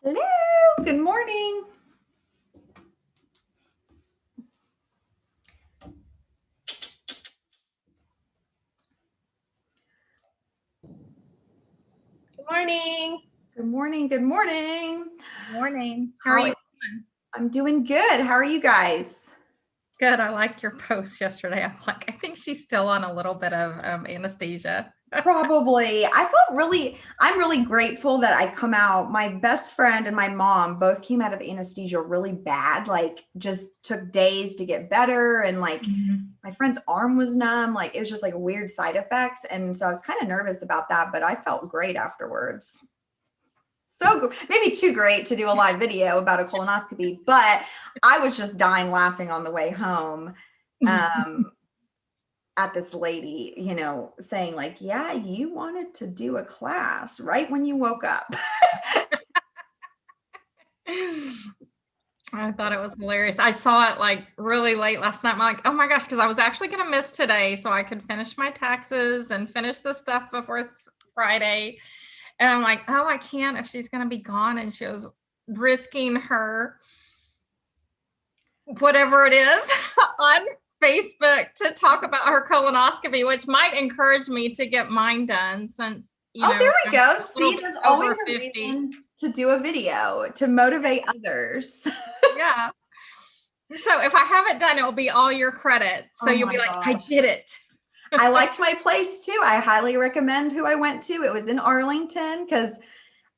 Hello, good morning. Good morning. Good morning. Good morning. Good morning. How are you doing? I'm doing good. How are you guys? Good. I liked your post yesterday. I'm like, I think she's still on a little bit of anesthesia. Probably. I'm really grateful that I come out. My best friend and my mom both came out of anesthesia really bad, like just took days to get better. And like my friend's arm was numb. Like it was just like weird side effects. And so I was kind of nervous about that, but I felt great afterwards. So maybe too great to do a live video about a colonoscopy, but I was just dying laughing on the way home. At this lady, saying like, yeah, you wanted to do a class right when you woke up. I thought it was hilarious. I saw it like really late last night. I'm like, oh my gosh, because I was actually going to miss today so I could finish my taxes and finish the stuff before it's Friday. And I'm like, oh, I can't if she's going to be gone. And she was risking her whatever it is on Facebook to talk about her colonoscopy, which might encourage me to get mine done since, there we go. See, there's always a reason to do a video to motivate others. Yeah. So if I have it done, it will be all your credit. So you'll be like, I did it. I liked my place too. I highly recommend who I went to. It was in Arlington because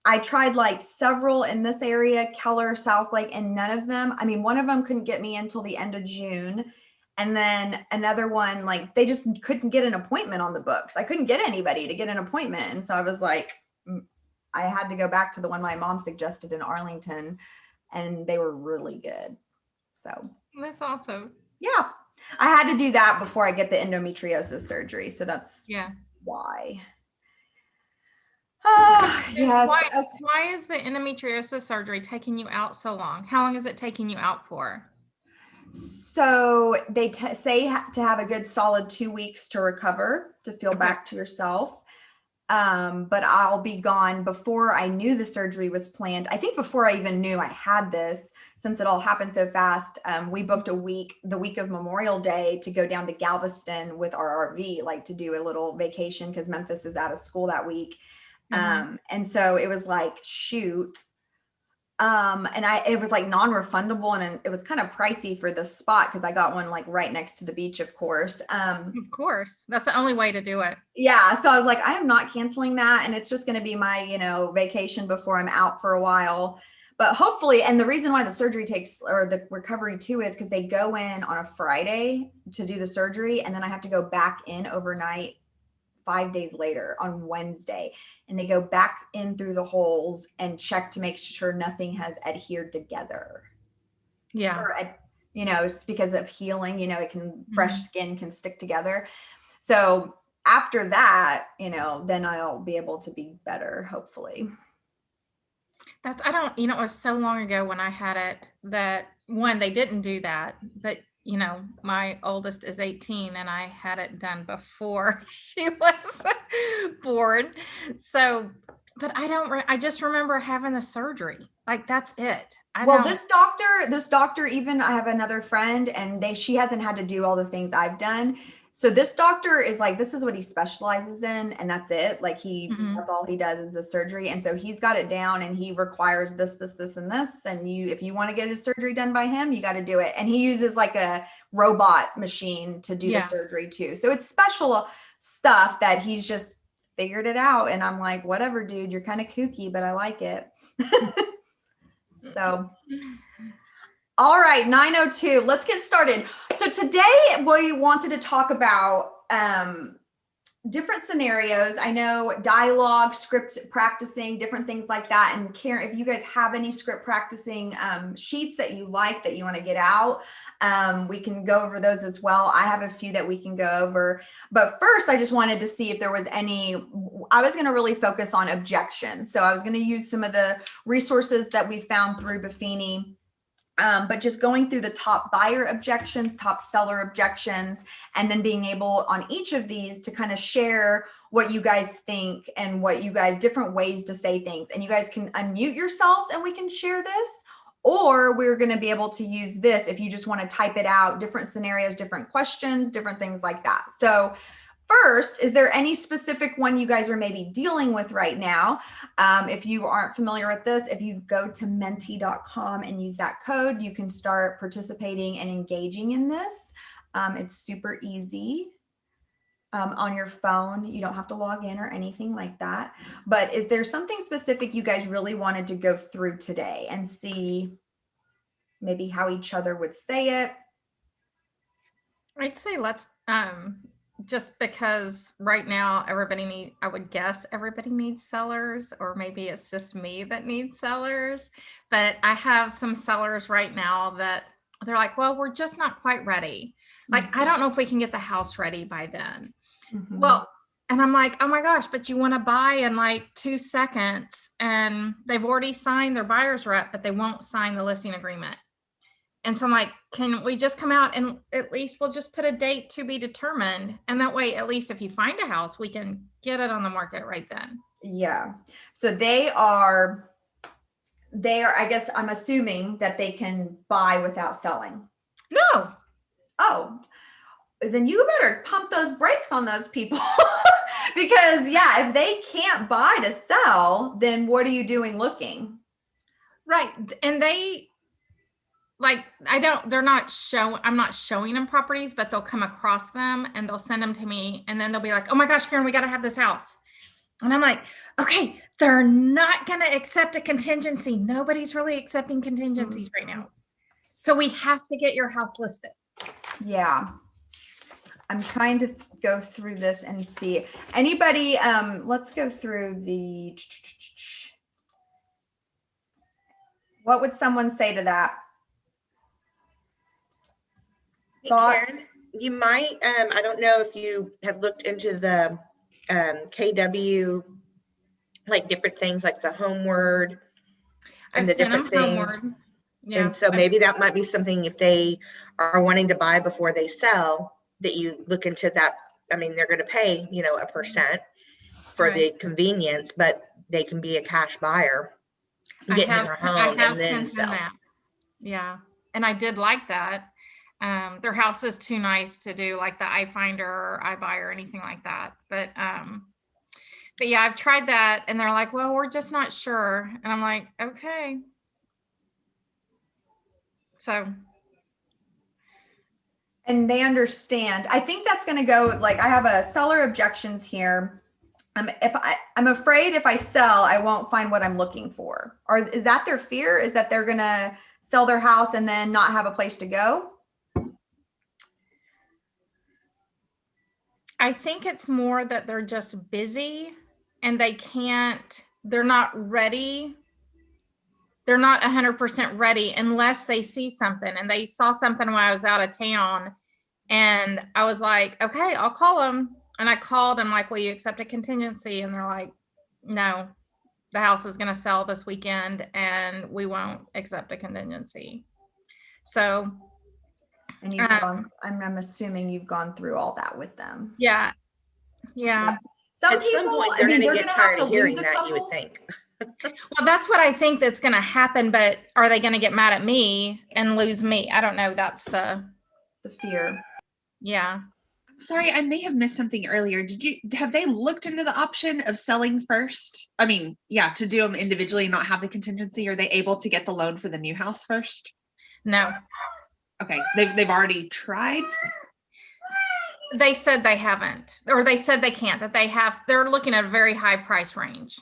I tried like several in this area, Keller, South Lake, and none of them. I mean, one of them couldn't get me until the end of June. And then another one, like they just couldn't get an appointment on the books. I couldn't get anybody to get an appointment. And so I was like, I had to go back to the one my mom suggested in Arlington, and they were really good. So that's awesome. Yeah. I had to do that before I get the endometriosis surgery. So that's why. Yes. Why is the endometriosis surgery taking you out so long? How long is it taking you out for? So they say to have a good solid 2 weeks to recover, to feel back to yourself. But I'll be gone before I knew the surgery was planned. I think before I even knew I had this, since it all happened so fast, we booked the week of Memorial Day to go down to Galveston with our RV, like to do a little vacation because Memphis is out of school that week. And so it was like, shoot. And it was like non-refundable, and it was kind of pricey for the spot because I got one like right next to the beach, of course. Of course, that's the only way to do it. Yeah. So I was like, I am not canceling that. And it's just going to be my, vacation before I'm out for a while. But hopefully, and the reason why the surgery or the recovery too is because they go in on a Friday to do the surgery. And then I have to go back in overnight 5 days later on Wednesday, and they go back in through the holes and check to make sure nothing has adhered together. Yeah. Or, it's because of healing, it can, fresh skin can stick together. So after that, then I'll be able to be better, hopefully. It was so long ago when I had it that they didn't do that, but my oldest is 18 and I had it done before she was born. So, but I just remember having the surgery. Like, that's it. This doctor, even I have another friend and she hasn't had to do all the things I've done. So this doctor is like, this is what he specializes in, and that's it. Like that's all he does is the surgery. And so he's got it down, and he requires this, and this. And if you want to get his surgery done by him, you got to do it. And he uses like a robot machine to do the surgery too. So it's special stuff that he's just figured it out. And I'm like, whatever, dude, you're kind of kooky, but I like it. So, all right, 9:02. Let's get started. So today we wanted to talk about different scenarios. I know dialogue, script practicing, different things like that. And Karen, if you guys have any script practicing sheets that you like that you want to get out, we can go over those as well. I have a few that we can go over. But first, I just wanted to see if there was I was going to really focus on objections. So I was going to use some of the resources that we found through Buffini. But just going through the top buyer objections, top seller objections, and then being able on each of these to kind of share what you guys think and what you guys, different ways to say things. And you guys can unmute yourselves and we can share this, or we're going to be able to use this if you just want to type it out, different scenarios, different questions, different things like that. So first, is there any specific one you guys are maybe dealing with right now? If you aren't familiar with this, if you go to menti.com and use that code, you can start participating and engaging in this. It's super easy on your phone. You don't have to log in or anything like that. But is there something specific you guys really wanted to go through today and see maybe how each other would say it? I'd say let's just because right now I would guess everybody needs sellers, or maybe it's just me that needs sellers. But I have some sellers right now that they're like, well, we're just not quite ready. Like, I don't know if we can get the house ready by then. Well, and I'm like, oh my gosh, but you want to buy in like 2 seconds, and they've already signed their buyer's rep, but they won't sign the listing agreement. And so I'm like, can we just come out and at least we'll just put a date to be determined. And that way, at least if you find a house, we can get it on the market right then. Yeah. So they are, I guess I'm assuming that they can buy without selling. No. Oh, then you better pump those brakes on those people. Because yeah, if they can't buy to sell, then what are you doing looking? Right. And they, like, I'm not showing them properties, but they'll come across them and they'll send them to me. And then they'll be like, oh my gosh, Karen, we got to have this house. And I'm like, okay, they're not going to accept a contingency. Nobody's really accepting contingencies right now. So we have to get your house listed. Yeah. I'm trying to go through this and see anybody. Let's go through what would someone say to that? Hey, Karen, you might, I don't know if you have looked into the KW, like different things like the homeward and the different things. Yeah. And so maybe that might be something if they are wanting to buy before they sell, that you look into that. I mean, they're going to pay, a % for the convenience, but they can be a cash buyer. I have sent them that. Yeah. And I did like that. Their house is too nice to do like the iFinder or iBuy or anything like that. But yeah, I've tried that and they're like, well, we're just not sure. And I'm like, okay. So. And they understand. I think that's going to go, like, I have a seller objections here. I'm afraid if I sell, I won't find what I'm looking for. Or is that their fear? Is that they're going to sell their house and then not have a place to go? I think it's more that they're just busy and they're not ready. They're not 100% ready unless they see something. And they saw something when I was out of town and I was like, okay, I'll call them. And I called and like, will you accept a contingency? And they're like, no, the house is going to sell this weekend and we won't accept a contingency. So. And you've I'm assuming you've gone through all that with them. Yeah. Yeah. At some point, they're going to get tired of hearing that, you would think. Well, that's what I think that's going to happen. But are they going to get mad at me and lose me? I don't know. That's the fear. Yeah. Sorry, I may have missed something earlier. Have they looked into the option of selling first? I mean, yeah, to do them individually and not have the contingency. Are they able to get the loan for the new house first? No. Okay, they've already tried. They said they haven't, or they said they can't. That they're looking at a very high price range.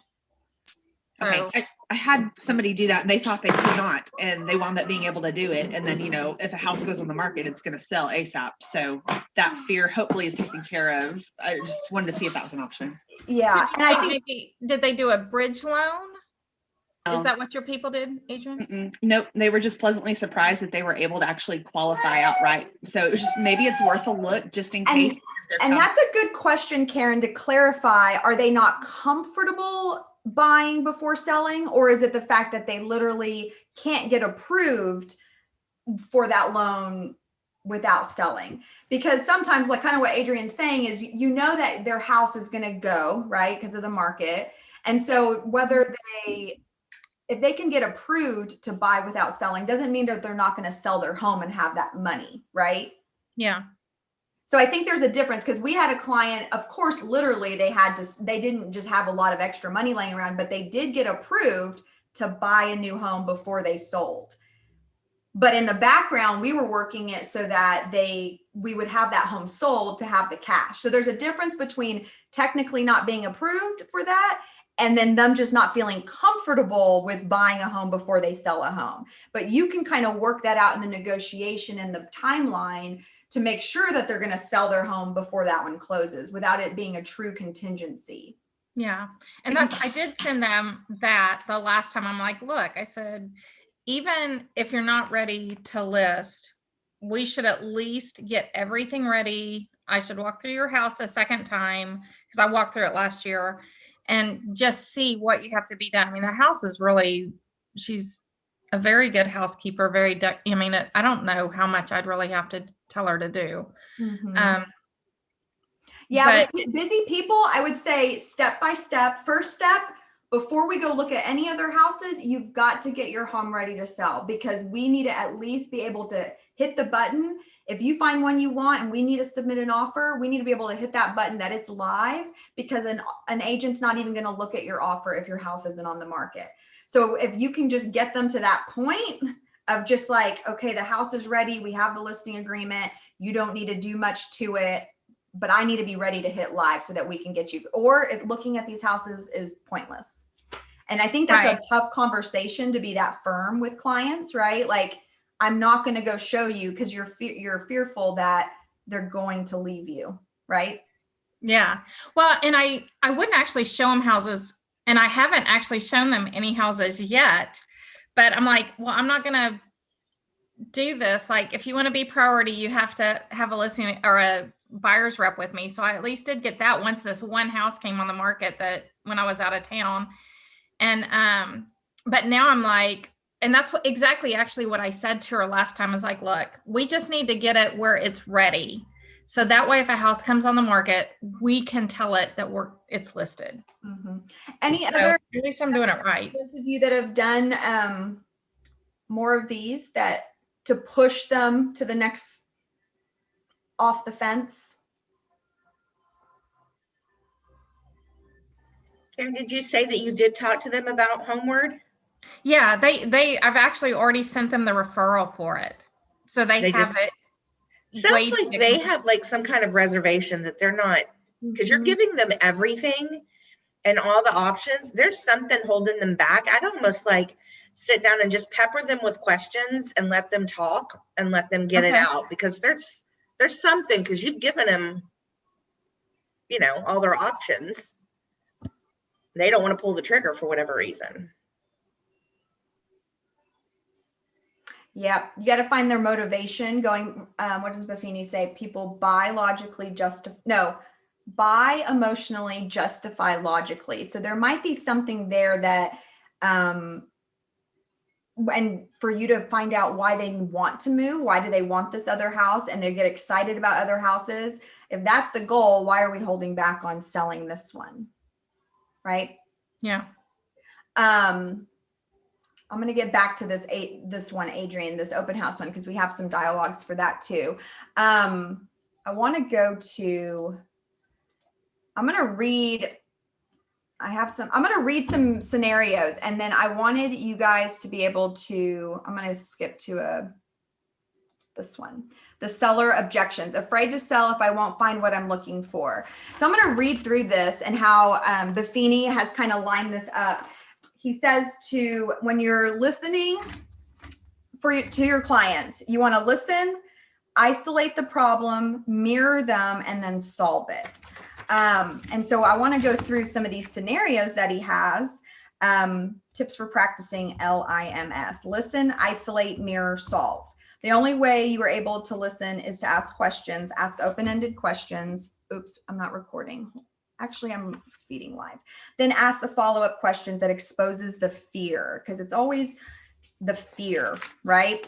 So. Okay, I had somebody do that and they thought they could not, and they wound up being able to do it. And then, if a house goes on the market, it's going to sell ASAP. So that fear hopefully is taken care of. I just wanted to see if that was an option. Yeah. So and I think did they do a bridge loan? Is that what your people did, Adrian? Nope. They were just pleasantly surprised that they were able to actually qualify outright. So it was just, maybe it's worth a look just in case. And that's a good question, Karen, to clarify. Are they not comfortable buying before selling, or is it the fact that they literally can't get approved for that loan without selling. Because sometimes, like kind of what Adrian's saying is, you know that their house is going to go, right, because of the market. And so whether if they can get approved to buy without selling, doesn't mean that they're not going to sell their home and have that money, right? Yeah. So I think there's a difference, because we had a client, of course, literally they didn't just have a lot of extra money laying around, but they did get approved to buy a new home before they sold. But in the background, we were working it so that we would have that home sold to have the cash. So there's a difference between technically not being approved for that and then them just not feeling comfortable with buying a home before they sell a home. But you can kind of work that out in the negotiation and the timeline to make sure that they're going to sell their home before that one closes without it being a true contingency. Yeah. And I did send them that the last time. I'm like, look, I said, even if you're not ready to list, we should at least get everything ready. I should walk through your house a second time, because I walked through it last year, and just see what you have to be done. I mean, the house is really, she's a very good housekeeper. I don't know how much I'd really have to tell her to do. Mm-hmm. With busy people, I would say step by step. First step, before we go look at any other houses, you've got to get your home ready to sell, because we need to at least be able to hit the button. If you find one you want and we need to submit an offer, we need to be able to hit that button that it's live, because an agent's not even going to look at your offer if your house isn't on the market. So if you can just get them to that point of just like, okay, the house is ready, we have the listing agreement, you don't need to do much to it, but I need to be ready to hit live so that we can get you. Or if looking at these houses is pointless. And I think that's a tough conversation to be that firm with clients, right? Like, I'm not going to go show you because you're fearful that they're going to leave you, right? Yeah. Well, and I wouldn't actually show them houses, and I haven't actually shown them any houses yet, but I'm like, well, I'm not going to do this. Like, if you want to be priority, you have to have a listing or a buyer's rep with me. So I at least did get that once this one house came on the market that when I was out of town. And, but now I'm like, and that's exactly actually what I said to her last time. I was like, look, we just need to get it where it's ready. So that way, if a house comes on the market, we can tell it that it's listed. Mm-hmm. At least I'm doing it right. Those of you that have done more of these, that to push them to the next off the fence. Karen, did you say that you did talk to them about Homeward? Yeah, I've actually already sent them the referral for it. So they have it. Sounds like they have like some kind of reservation that they're not, because you're giving them everything and all the options. There's something holding them back. I'd almost like sit down and just pepper them with questions and let them talk and let them get it out, because there's something, because you've given them, all their options. They don't want to pull the trigger for whatever reason. Yeah, you got to find their motivation going. What does Buffini say? People buy emotionally, justify logically. So there might be something there that, and for you to find out why they want to move, why do they want this other house, and they get excited about other houses. If that's the goal, why are we holding back on selling this one? Right? Yeah. I'm going to get back to this one, Adrian, this open house one, because we have some dialogues for that too. I want to go to, I'm going to read some scenarios, and then I wanted you guys to be able to, I'm going to skip to this one. The seller objections, afraid to sell if I won't find what I'm looking for. So I'm going to read through this and how Buffini has kind of lined this up. He says when you're listening to your clients, you want to listen, isolate the problem, mirror them, and then solve it. And so I want to go through some of these scenarios that he has. Tips for practicing LIMS. Listen, isolate, mirror, solve. The only way you are able to listen is to ask questions, ask open-ended questions. Oops, I'm not recording. Actually, I'm feeding live. Then ask the follow-up questions that exposes the fear, because it's always the fear, right?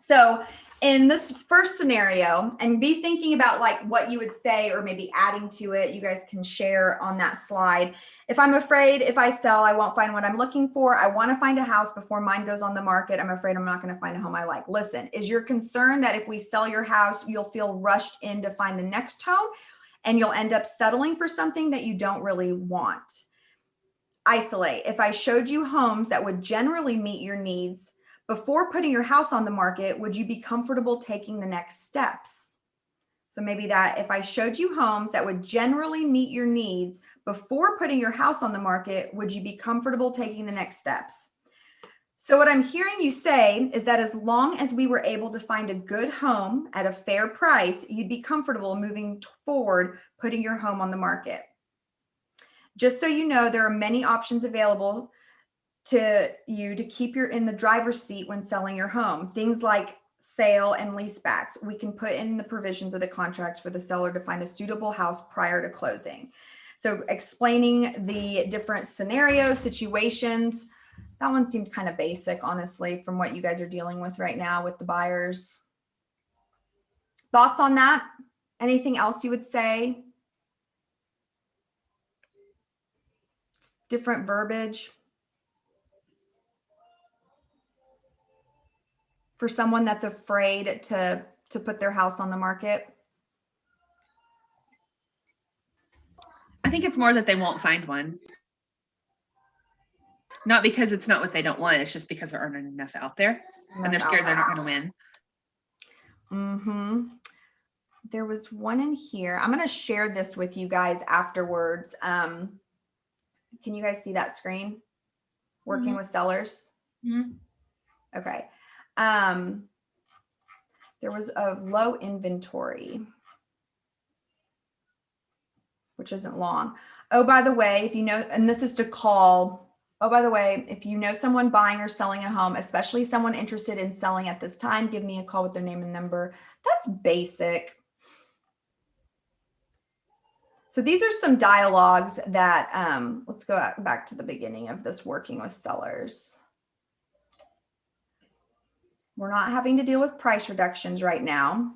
So in this first scenario, and be thinking about like what you would say or maybe adding to it, you guys can share on that slide. If I'm afraid if I sell, I won't find what I'm looking for. I want to find a house before mine goes on the market. I'm afraid I'm not going to find a home I like. Listen, is your concern that if we sell your house, you'll feel rushed in to find the next home and you'll end up settling for something that you don't really want? Isolate. If I showed you homes that would generally meet your needs before putting your house on the market, would you be comfortable taking the next steps? So maybe that if I showed you homes that would generally meet your needs before putting your house on the market, would you be comfortable taking the next steps? So what I'm hearing you say is that as long as we were able to find a good home at a fair price, you'd be comfortable moving forward, putting your home on the market. Just so you know, there are many options available to you to keep you in the driver's seat when selling your home. Things like sale and leasebacks. We can put in the provisions of the contracts for the seller to find a suitable house prior to closing. So explaining the different scenarios, situations, that one seemed kind of basic, honestly, from what you guys are dealing with right now with the buyers. Thoughts on that? Anything else you would say? Different verbiage? For someone that's afraid to put their house on the market? I think it's more that they won't find one. Not because it's not what they don't want. It's just because there aren't enough out there and they're scared they're not going to win. Mm-hmm. There was one in here. I'm going to share this with you guys afterwards. Can you guys see that screen? Working with sellers? Okay. There was a low inventory, which isn't long. Oh, by the way, if you know, and this is to call. Oh, by the way, if you know someone buying or selling a home, especially someone interested in selling at this time, give me a call with their name and number. That's basic. So these are some dialogues that, let's go back to the beginning of this working with sellers. We're not having to deal with price reductions right now.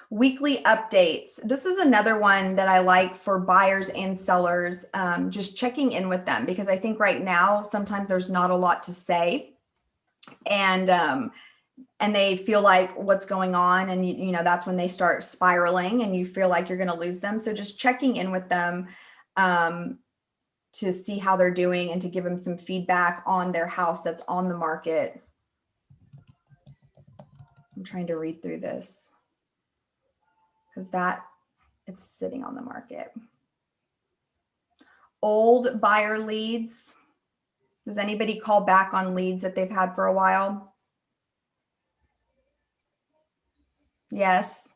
Weekly updates. This is another one that I like for buyers and sellers, just checking in with them, because I think right now, sometimes there's not a lot to say. And they feel like what's going on, and you know, that's when they start spiraling and you feel like you're going to lose them. So just checking in with them to see how they're doing and to give them some feedback on their house that's on the market. I'm trying to read through this because it's sitting on the market. Old buyer leads. Does anybody call back on leads that they've had for a while? Yes.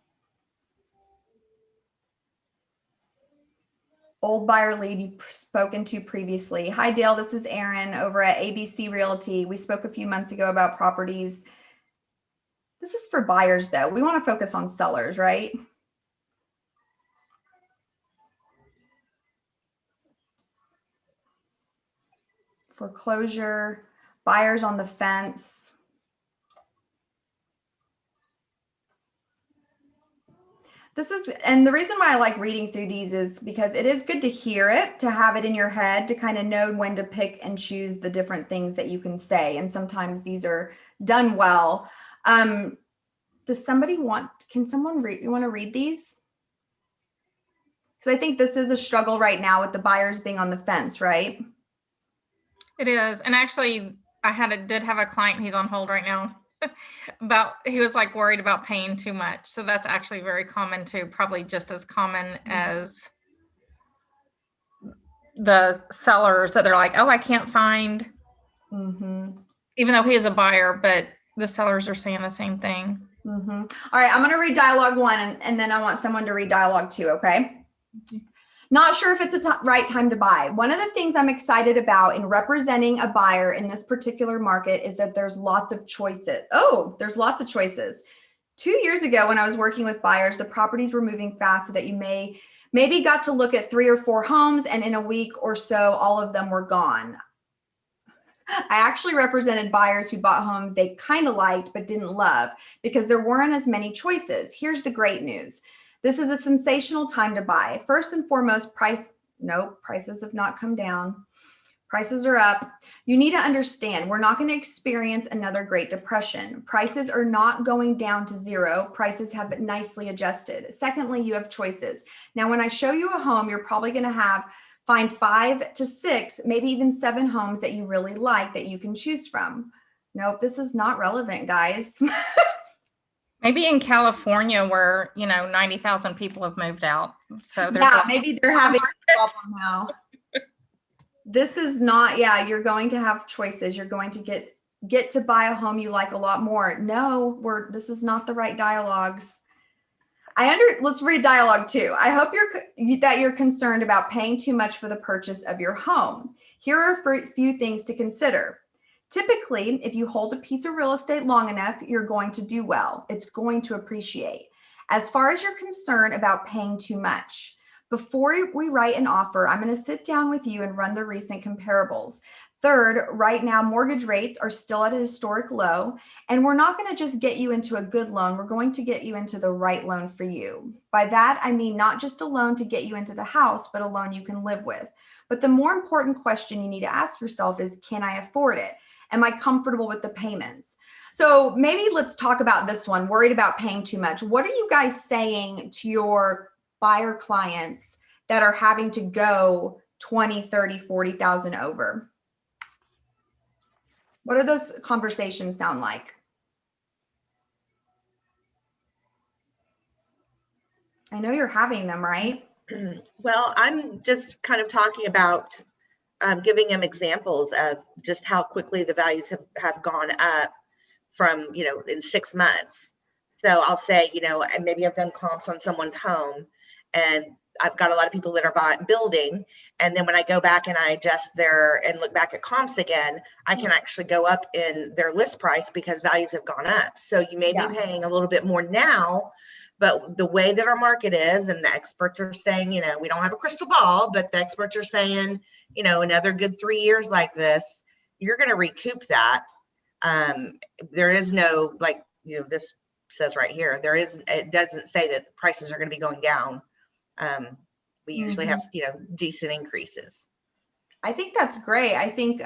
Old buyer lead you've spoken to previously. Hi, Dale. This is Erin over at ABC Realty. We spoke a few months ago about properties. This is for buyers, though. We want to focus on sellers, right? Foreclosure, buyers on the fence. And the reason why I like reading through these is because it is good to hear it, to have it in your head, to kind of know when to pick and choose the different things that you can say. And sometimes these are done well. Does somebody can someone read, you want to read these? Because I think this is a struggle right now with the buyers being on the fence, right? It is. And actually, I did have a client, he's on hold right now, he was like worried about paying too much. So that's actually very common too, probably just as common as the sellers that they're like, oh, I can't find, even though he is a buyer, but the sellers are saying the same thing. All right, I'm going to read dialogue 1 and then I want someone to read dialogue 2, okay? Not sure if it's a right time to buy. One of the things I'm excited about in representing a buyer in this particular market is that there's lots of choices. Oh, there's lots of choices. 2 years ago, when I was working with buyers, the properties were moving fast so that you maybe got to look at 3 or 4 homes, and in a week or so, all of them were gone. I actually represented buyers who bought homes they kind of liked but didn't love because there weren't as many choices. Here's the great news. This is a sensational time to buy. First and foremost, prices have not come down. Prices are up. You need to understand, we're not going to experience another Great Depression. Prices are not going down to zero. Prices have been nicely adjusted. Secondly, you have choices. Now, when I show you a home, you're probably going to find 5 to 6, maybe even 7 homes that you really like that you can choose from. Nope, this is not relevant, guys. Maybe in California where, 90,000 people have moved out. So there's maybe they're having a problem now. This is not, you're going to have choices. You're going to get to buy a home you like a lot more. No, this is not the right dialogues. Let's read dialogue 2. I hope that you're concerned about paying too much for the purchase of your home. Here are a few things to consider. Typically, if you hold a piece of real estate long enough, you're going to do well. It's going to appreciate. As far as you're concerned about paying too much, before we write an offer, I'm going to sit down with you and run the recent comparables. Third, right now, mortgage rates are still at a historic low, and we're not going to just get you into a good loan. We're going to get you into the right loan for you. By that, I mean not just a loan to get you into the house, but a loan you can live with. But the more important question you need to ask yourself is, can I afford it? Am I comfortable with the payments? So maybe let's talk about this one, worried about paying too much. What are you guys saying to your buyer clients that are having to go 20, 30, 40,000 over? What do those conversations sound like? I know you're having them, right? Well, I'm just kind of talking about giving them examples of just how quickly the values have gone up from, in 6 months. So I'll say, maybe I've done comps on someone's home and I've got a lot of people that are building. And then when I go back and I adjust and look back at comps again, I can actually go up in their list price because values have gone up. So you may be paying a little bit more now, but the way that our market is, and the experts are saying, we don't have a crystal ball, but the experts are saying, another good 3 years like this, you're going to recoup that. There is no, this says right here, it doesn't say that prices are going to be going down. We usually have, decent increases. I think that's great. I think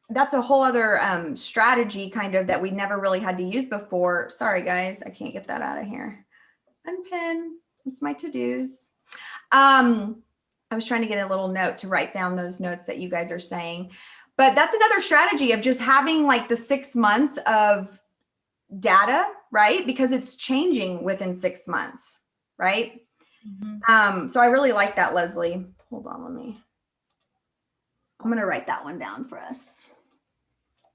that's a whole other strategy that we never really had to use before. Sorry, guys, I can't get that out of here. Unpin, it's my to-dos. I was trying to get a little note to write down those notes that you guys are saying. But that's another strategy of just having the 6 months of data, right? Because it's changing within 6 months, right? Mm-hmm. So I really like that, Leslie. Hold on, I'm going to write that one down for us.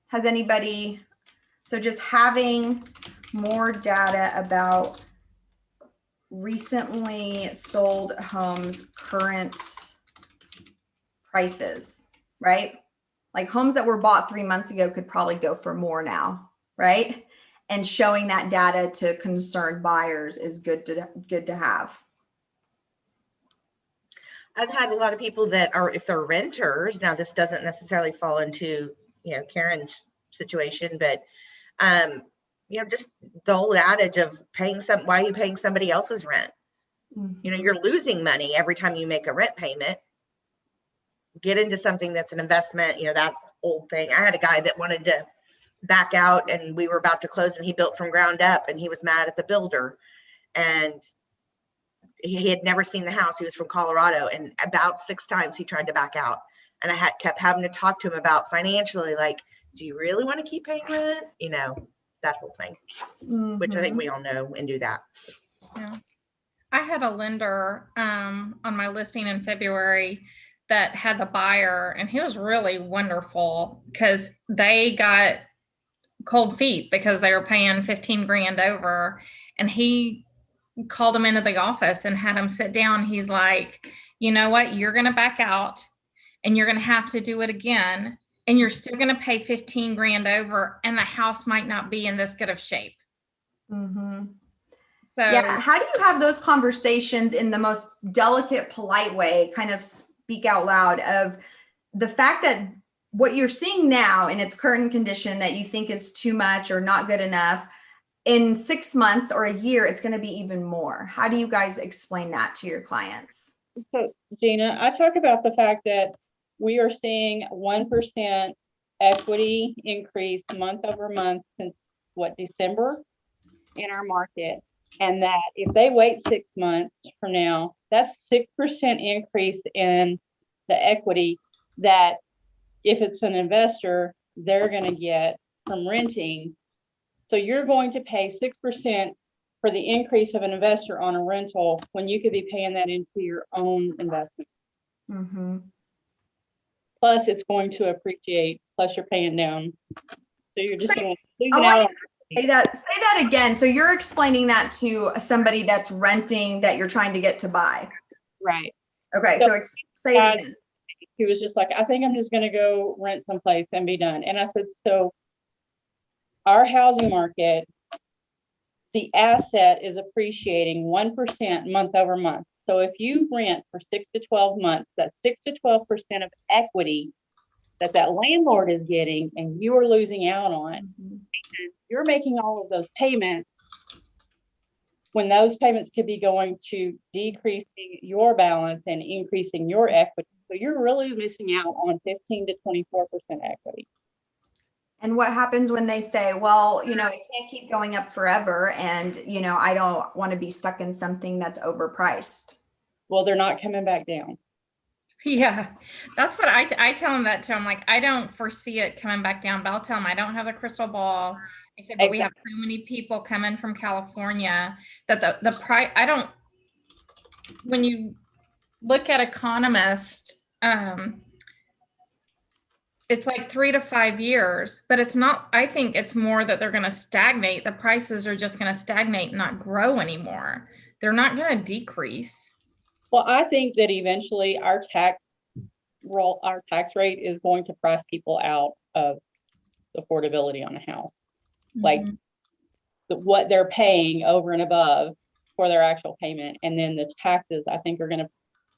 Has anybody, so just having more data about recently sold homes' current prices, right? Like homes that were bought 3 months ago could probably go for more now, right? And showing that data to concerned buyers is good to have. I've had a lot of people that are, if they're renters, now this doesn't necessarily fall into, Karen's situation, but, just the old adage of why are you paying somebody else's rent? Mm-hmm. You're losing money every time you make a rent payment. Get into something that's an investment, that old thing. I had a guy that wanted to back out and we were about to close and he built from ground up and he was mad at the builder and he had never seen the house. He was from Colorado and about 6 times he tried to back out. And I kept having to talk to him about financially, do you really want to keep paying rent? That whole thing, mm-hmm. which I think we all know and do that. Yeah. I had a lender on my listing in February that had the buyer, and he was really wonderful because they got cold feet because they were paying 15 grand over, and he called him into the office and had him sit down. He's like, you know what, you're going to back out and you're going to have to do it again. And you're still going to pay 15 grand over and the house might not be in this good of shape. Mm-hmm. So yeah, how do you have those conversations in the most delicate, polite way, kind of speak out loud of, the fact that what you're seeing now in its current condition that you think is too much or not good enough, in 6 months or a year, it's going to be even more. How do you guys explain that to your clients? So Gina, I talk about the fact that we are seeing 1% equity increase month over month since December in our market. And that if they wait 6 months from now, that's 6% increase in the equity that if it's an investor, they're going to get from renting. So you're going to pay 6% for the increase of an investor on a rental when you could be paying that into your own investment. Mm-hmm. Plus, it's going to appreciate. Plus, you're paying down. So you're just going to lose I out want on. you to say that again. So you're explaining that to somebody that's renting that you're trying to get to buy. Right. Okay, so say it again. He was just like, I think I'm just going to go rent someplace and be done. And I said, so our housing market, the asset is appreciating 1% month over month. So if you rent for 6 to 12 months, that's 6 to 12% of equity that landlord is getting and you are losing out on. Mm-hmm. You're making all of those payments when those payments could be going to decreasing your balance and increasing your equity. So you're really missing out on 15 to 24% equity. And what happens when they say, well, it can't keep going up forever. And, I don't want to be stuck in something that's overpriced. Well, they're not coming back down. Yeah, that's what I tell them that too. I'm like, I don't foresee it coming back down, but I'll tell them I don't have a crystal ball. I said, but we have so many people coming from California that the price, when you look at economists, it's like 3 to 5 years, but it's not, I think it's more that they're going to stagnate. The prices are just going to stagnate and not grow anymore. They're not going to decrease. Well, I think that eventually our tax rate is going to price people out of affordability on a house. Mm-hmm. Like what they're paying over and above for their actual payment. And then the taxes, I think, are going to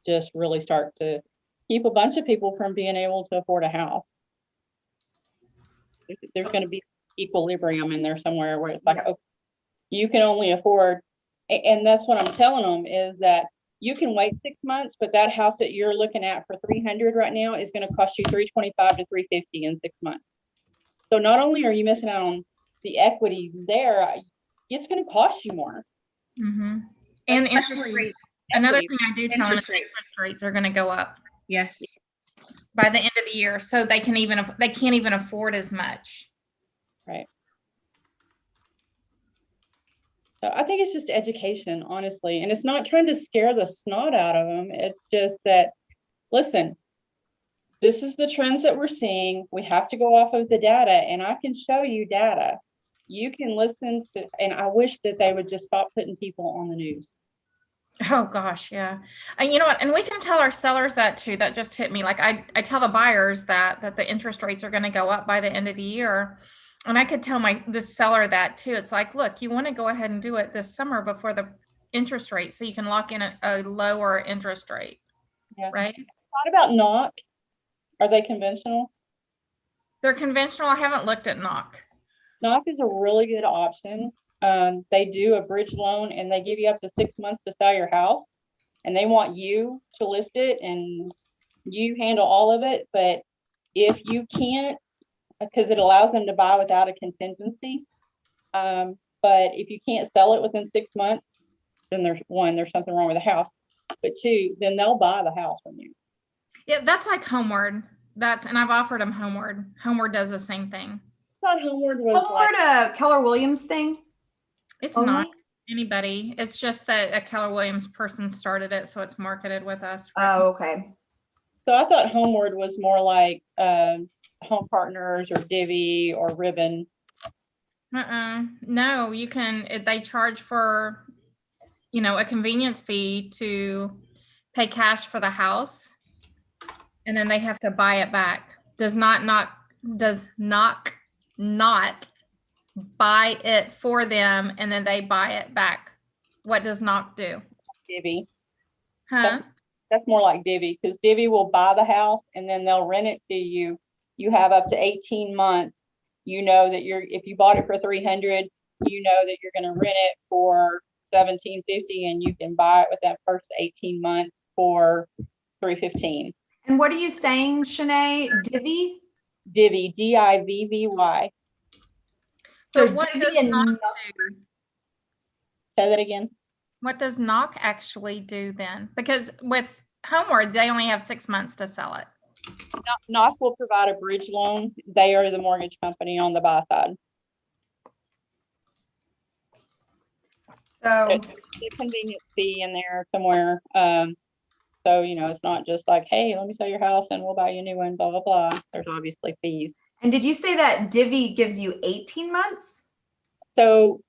just really start to keep a bunch of people from being able to afford a house. There's going to be equilibrium in there somewhere where it's like, okay, you can only afford, and that's what I'm telling them is that you can wait 6 months, but that house that you're looking at for $300 right now is going to cost you $325 to $350 in 6 months. So not only are you missing out on the equity there, it's going to cost you more. Mm-hmm. And interest rates. Another thing I do tell them is interest rates are going to go up. Yes. By the end of the year, so they can't even afford as much. Right. So I think it's just education, honestly, and it's not trying to scare the snot out of them. It's just that, listen, this is the trends that we're seeing. We have to go off of the data, and I can show you data. You can listen to, and I wish that they would just stop putting people on the news. Oh gosh, yeah. And you know what? And we can tell our sellers that too. That just hit me. Like I tell the buyers that the interest rates are going to go up by the end of the year. And I could tell this seller that too. It's like, look, you want to go ahead and do it this summer before the interest rate so you can lock in a lower interest rate. Yeah. Right? What about knock? Are they conventional? They're conventional. I haven't looked at knock. Knock is a really good option. They do a bridge loan and they give you up to 6 months to sell your house, and they want you to list it and you handle all of it. But if you can't, because it allows them to buy without a contingency. But if you can't sell it within 6 months, then there's something wrong with the house. But 2, then they'll buy the house from you. Yeah, that's like Homeward. And I've offered them Homeward. Homeward does the same thing. I thought Homeward was a Keller Williams thing. It's only? Not anybody. It's just that a Keller Williams person started it, so it's marketed with us. Oh, okay. So I thought Homeward was more like Home Partners or Divvy or Ribbon. No, you can. They charge for, a convenience fee to pay cash for the house, and then they have to buy it back. Does not buy it for them, and then they buy it back. What does knock do? Divvy. Huh? That's more like Divvy, because Divvy will buy the house and then they'll rent it to you. You have up to 18 months. You know that if you bought it for 300, you know that you're going to rent it for 1750, and you can buy it with that first 18 months for 315. And what are you saying, Shanae? Divvy? Divvy, Divvy. So what Divvy does and knock do? Say that again. What does knock actually do then? Because with Homeward, they only have 6 months to sell it. Knock will provide a bridge loan. They are the mortgage company on the buy side. So There's a convenience fee in there somewhere. So, it's not just like, hey, let me sell your house and we'll buy you a new one, blah, blah, blah. There's obviously fees. and did you say that Divvy gives you 18 months? So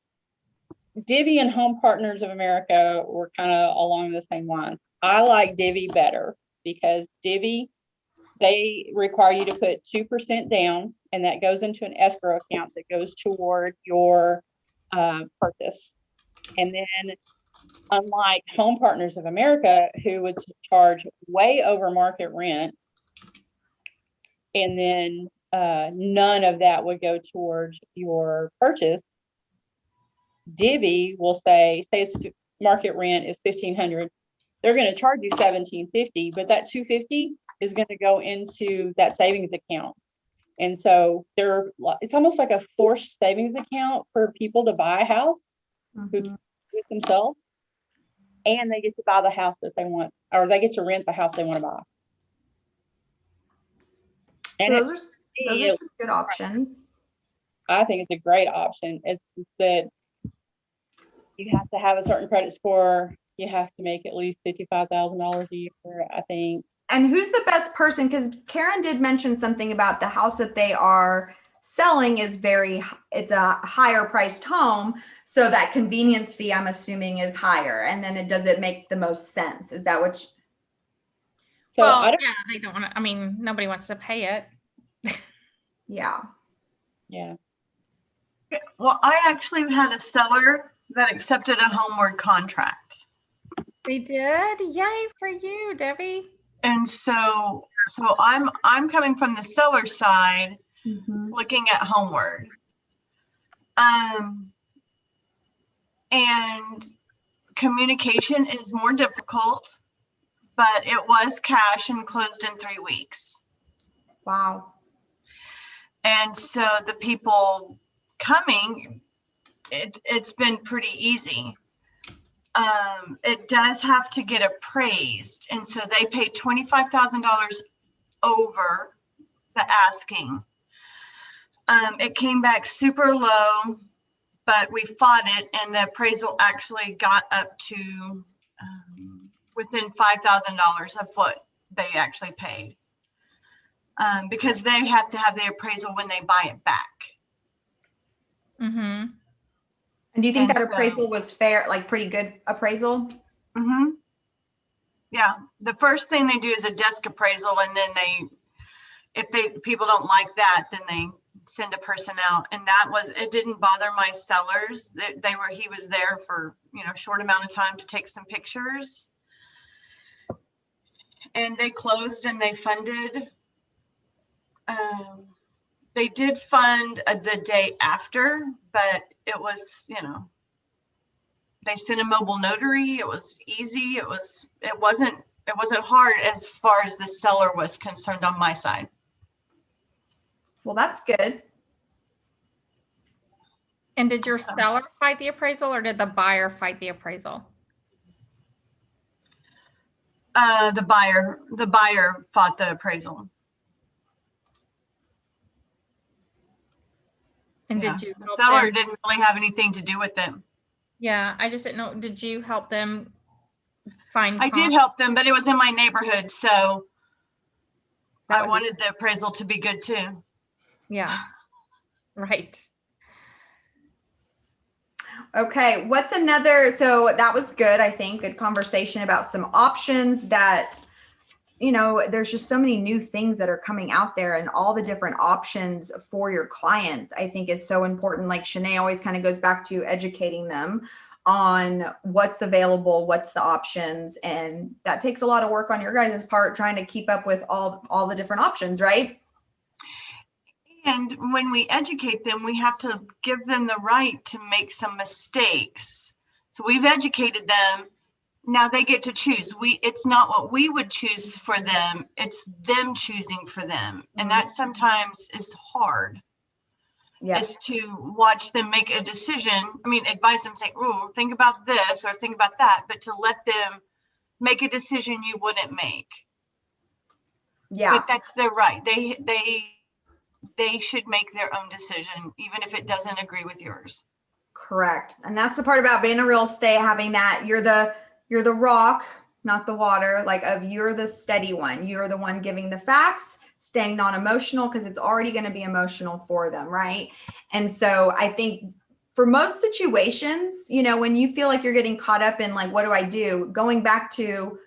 Divvy and Home Partners of America were kind of along the same line. I like Divvy better because Divvy, they require you to put 2% down, and that goes into an escrow account that goes toward your purchase. And then unlike Home Partners of America, who would charge way over market rent, and then none of that would go towards your purchase, Divvy will say it's market rent is $1,500. They're going to charge you $1,750, but that $250 is going to go into that savings account. And so it's almost like a forced savings account for people to buy a house who can do it themselves, and they get to buy the house that they want, or they get to rent the house they want to buy. And So those are some good options. I think it's a great option. It's just that you have to have a certain credit score. You have to make at least $55,000 a year, I think. And who's the best person? Because Karen did mention something about the house that they are selling it's a higher priced home. So that convenience fee, I'm assuming, is higher. And then does it make the most sense? Is that what? They don't want to, nobody wants to pay it. Yeah. Yeah. Well, I actually had a seller that accepted a Homeward contract. They did? Yay for you, Debbie. And so I'm coming from the seller side, looking at Homeward. And communication is more difficult, but it was cash and closed in 3 weeks. Wow. And so the people coming, it's been pretty easy. It does have to get appraised. And so they paid $25,000 over the asking. It came back super low, but we fought it, and the appraisal actually got up to within $5,000 of what they actually paid. Because they have to have the appraisal when they buy it back. Mm-hmm. And do you think that appraisal was fair, like pretty good appraisal? Mm-hmm. Yeah. The first thing they do is a desk appraisal, and then if people don't like that, then they send a person out. And it didn't bother my sellers. He was there for, short amount of time to take some pictures. And they closed and they funded. They did fund the day after, but it was, they sent a mobile notary. It was easy. It wasn't hard as far as the seller was concerned on my side. Well, that's good. And did your seller fight the appraisal, or did the buyer fight the appraisal? The buyer fought the appraisal. And Yeah. did you? The seller didn't really have anything to do with them. Yeah, I just didn't know. Did you help them find? I did help them, but it was in my neighborhood, so I was wanted the appraisal to be good too. Yeah. Right. Okay. What's so that was good. I think good conversation about some options that, there's just so many new things that are coming out there, and all the different options for your clients, I think, is so important. Like Shanae always kind of goes back to educating them on what's available, what's the options. And that takes a lot of work on your guys' part, trying to keep up with all the different options, right? And when we educate them, we have to give them the right to make some mistakes. So we've educated them. Now they get to choose. It's not what we would choose for them. It's them choosing for them. And that sometimes is hard. Yes. Is to watch them make a decision. I mean, advise them, say, oh, think about this or think about that, but to let them make a decision you wouldn't make. Yeah. But that's their right. They should make their own decision, even if it doesn't agree with yours. Correct. And that's the part about being a real estate, having that you're the rock, not the water, like you're the steady one. You're the one giving the facts, staying non-emotional, because it's already going to be emotional for them, right? And so I think for most situations, when you feel like you're getting caught up in like, what do I do? Going back to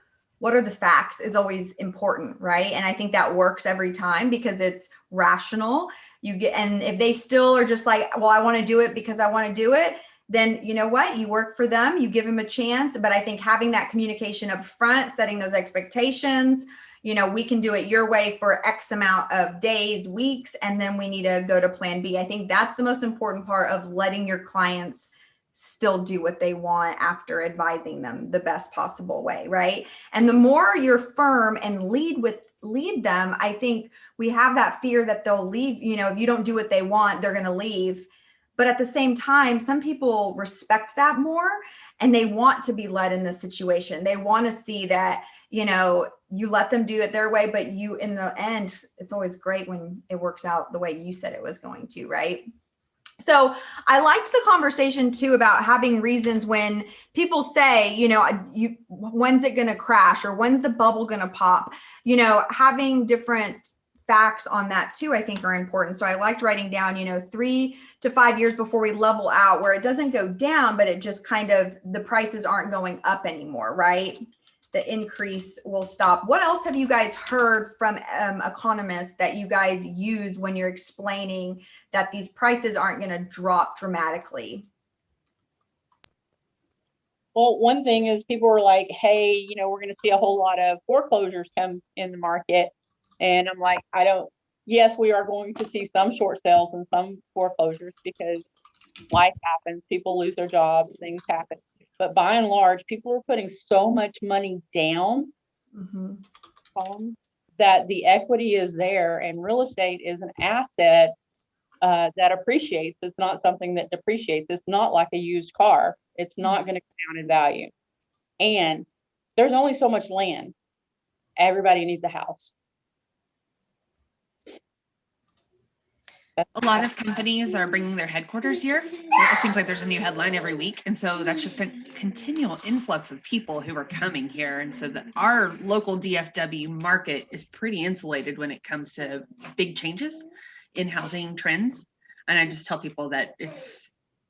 what are the facts is always important, right? And I think that works every time because it's rational. And if they still are just like, well, I want to do it because I want to do it, then you know what? You work for them, you give them a chance. But I think having that communication up front, setting those expectations, we can do it your way for X amount of days, weeks, and then we need to go to plan B. I think that's the most important part of letting your clients still do what they want after advising them the best possible way, right? And the more you're firm and lead them, I think we have that fear that they'll leave, if you don't do what they want, they're going to leave. But at the same time, some people respect that more and they want to be led in this situation. They want to see that, you let them do it their way, but you, in the end, it's always great when it works out the way you said it was going to, right? So I liked the conversation too about having reasons when people say, when's it going to crash or when's the bubble going to pop, having different facts on that too, I think are important. So I liked writing down, 3 to 5 years before we level out, where it doesn't go down, but it just kind of, the prices aren't going up anymore, right? The increase will stop. What else have you guys heard from economists that you guys use when you're explaining that these prices aren't going to drop dramatically? Well, one thing is people were like, hey, we're going to see a whole lot of foreclosures come in the market. And I'm like, yes, we are going to see some short sales and some foreclosures because life happens. People lose their jobs, things happen. But by and large, people are putting so much money down that the equity is there, and real estate is an asset that appreciates. It's not something that depreciates. It's not like a used car. It's not going to come down in value. And there's only so much land. Everybody needs a house. A lot of companies are bringing their headquarters here. It seems like there's a new headline every week. And so that's just a continual influx of people who are coming here. And so our local DFW market is pretty insulated when it comes to big changes in housing trends. And I just tell people that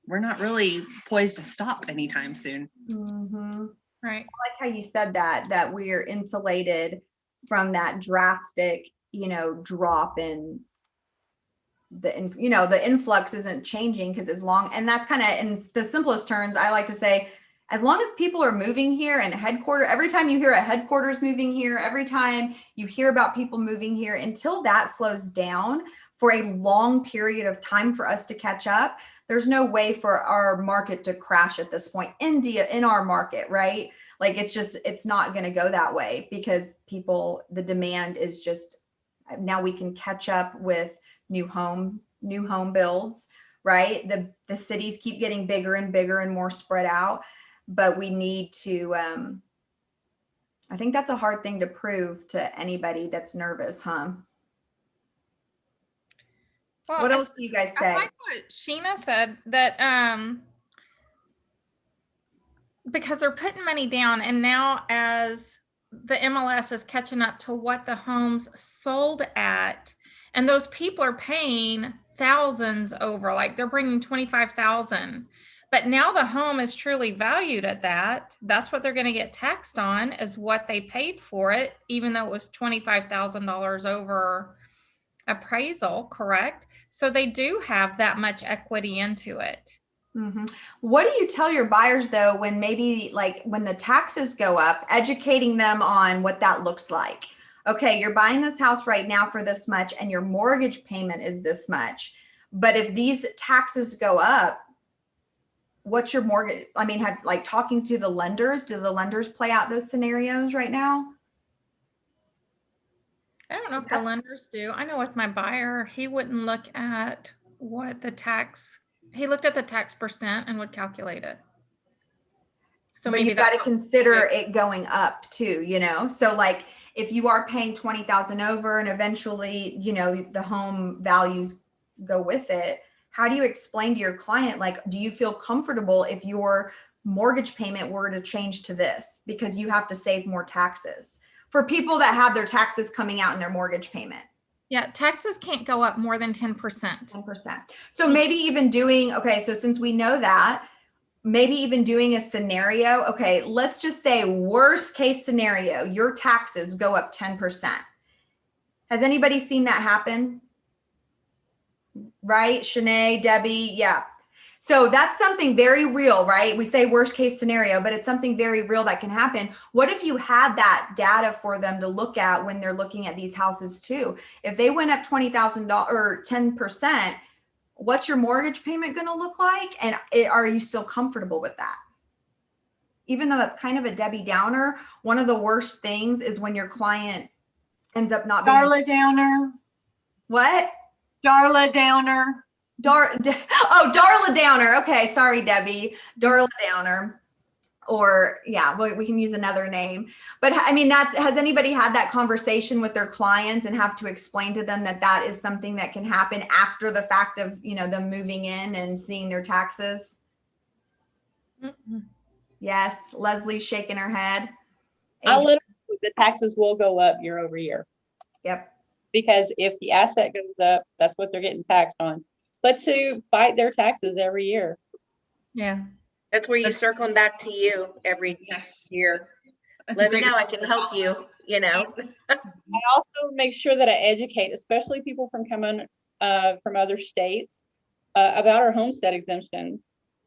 we're not really poised to stop anytime soon. Mm-hmm. Right. I like how you said that we're insulated from that drastic, drop in the influx isn't changing, because and that's kind of, in the simplest terms, I like to say, as long as people are moving here and every time you hear a headquarters moving here, every time you hear about people moving here, until that slows down for a long period of time for us to catch up, there's no way for our market to crash at this point. In our market, right? Like it's not going to go that way, because the demand is just, now we can catch up with new home builds, right? The cities keep getting bigger and bigger and more spread out, but we need to, I think that's a hard thing to prove to anybody that's nervous, huh? Well, What else do you guys say? I like what Sheena said, that because they're putting money down, and now as the MLS is catching up to what the homes sold at, and those people are paying thousands over, like they're bringing 25,000, but now the home is truly valued at that. That's what they're going to get taxed on, is what they paid for it, even though it was $25,000 over appraisal, correct? So they do have that much equity into it. Mhm. What do you tell your buyers though, when maybe like when the taxes go up, educating them on what that looks like? Okay, you're buying this house right now for this much and your mortgage payment is this much. But if these taxes go up, what's your mortgage? I mean, have like talking to the lenders, do the lenders play out those scenarios right now? I don't know if the lenders do. I know with my buyer, he wouldn't look at what the tax, he looked at the tax percent and would calculate it. So But maybe you've got to that's consider it going up too, you know? So like if you are paying 20,000 over and eventually, you know, the home values go with it, how do you explain to your client, like, do you feel comfortable if your mortgage payment were to change to this because you have to save more taxes for people that have their taxes coming out in their mortgage payment? yeah, taxes can't go up more than 10%. 10%. So maybe even doing, okay, so since we know that, maybe even doing a scenario. Okay, let's just say worst case scenario, your taxes go up 10%. Has anybody seen that happen? Right? Shanae, Debbie, yeah. So that's something very real, right? We say worst case scenario, but it's something very real that can happen. What if you had that data for them to look at when they're looking at these houses too? If they went up $20,000 or 10%, what's your mortgage payment going to look like? And are you still comfortable with that? Even though that's kind of a Debbie Downer, one of the worst things is when your client ends up not being. Darla Downer. What? Darla Downer. Darla Downer. Okay, sorry, Debbie. Darla Downer. Or yeah, we can use another name. But I mean, has anybody had that conversation with their clients and have to explain to them that that is something that can happen after the fact of, you know, them moving in and seeing their taxes? Mm-mm. Yes, Leslie's shaking her head. The taxes will go up year over year. Yep. Because if the asset goes up, that's what they're getting taxed on. But to fight their taxes every year. Yeah. That's where you circle them back to you every year. Let me know, I can help you, you know. I also make sure that I educate, especially people from coming from other states, about our homestead exemption.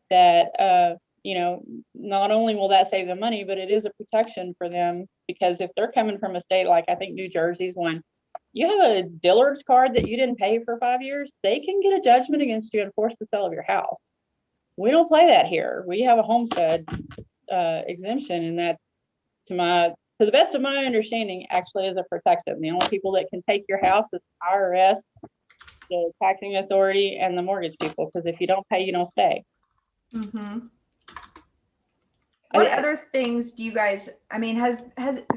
That you know, not only will that save them money, but it is a protection for them, because if they're coming from a state like, I think New Jersey's one, you have a Dillard's card that you didn't pay for 5 years, they can get a judgment against you and force the sale of your house. We don't play that here. We have a homestead exemption, and that, to the best of my understanding, actually is a protection. The only people that can take your house is the IRS, the taxing authority, and the mortgage people, because if you don't pay, you don't stay. Mm-hmm. What other things do you guys, I mean,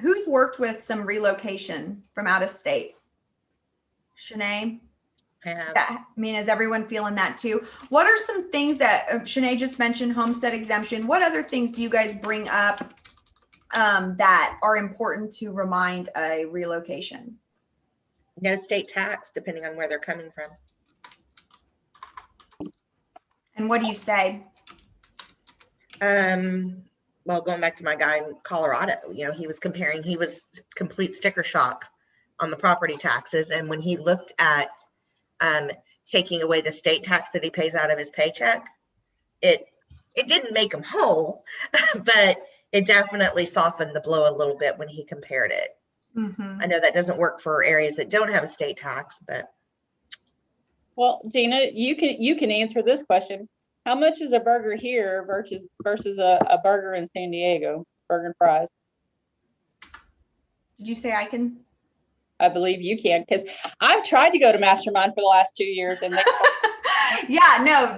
who's worked with some relocation from out of state? Shanae? I have. Yeah, I mean, is everyone feeling that too? What are some things that Shanae just mentioned, homestead exemption? What other things do you guys bring up that are important to remind a relocation? No state tax, depending on where they're coming from. And what do you say? Well, going back to my guy in Colorado, you know, he was complete sticker shock on the property taxes. And when he looked at taking away the state tax that he pays out of his paycheck, it didn't make him whole, but it definitely softened the blow a little bit when he compared it. Mm-hmm. I know that doesn't work for areas that don't have a state tax, but. Well, Gina, you can answer this question. How much is a burger here versus a burger in San Diego, burger and fries? Did you say I can? I believe you can, because I've tried to go to Mastermind for the last 2 years, and yeah, no,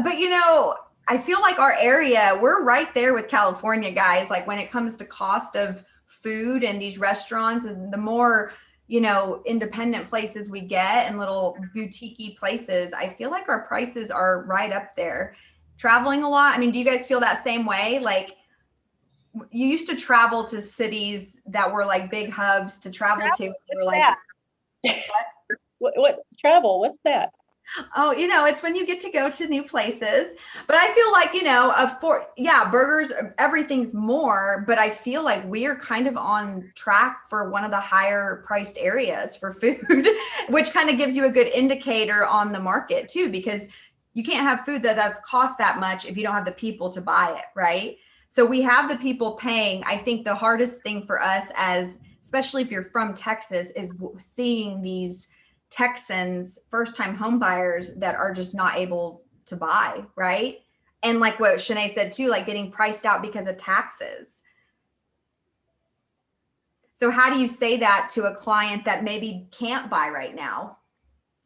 but you know, I feel like our area, we're right there with California, guys. Like when it comes to cost of food and these restaurants, and the more, you know, independent places we get and little boutique-y places, I feel like our prices are right up there. Traveling a lot. I mean, do you guys feel that same way? Like you used to travel to cities that were like big hubs to travel to. We're like, what travel? What's that? Oh, you know, it's when you get to go to new places. But I feel like, you know, burgers, everything's more, but I feel like we are kind of on track for one of the higher priced areas for food, which kind of gives you a good indicator on the market too, because You can't have food that's cost that much if you don't have the people to buy it, right? So we have the people paying. I think the hardest thing for us, as especially if you're from Texas, is seeing these Texans, first-time home buyers that are just not able to buy, right? And like what Shanae said too, like getting priced out because of taxes. So how do you say that to a client that maybe can't buy right now?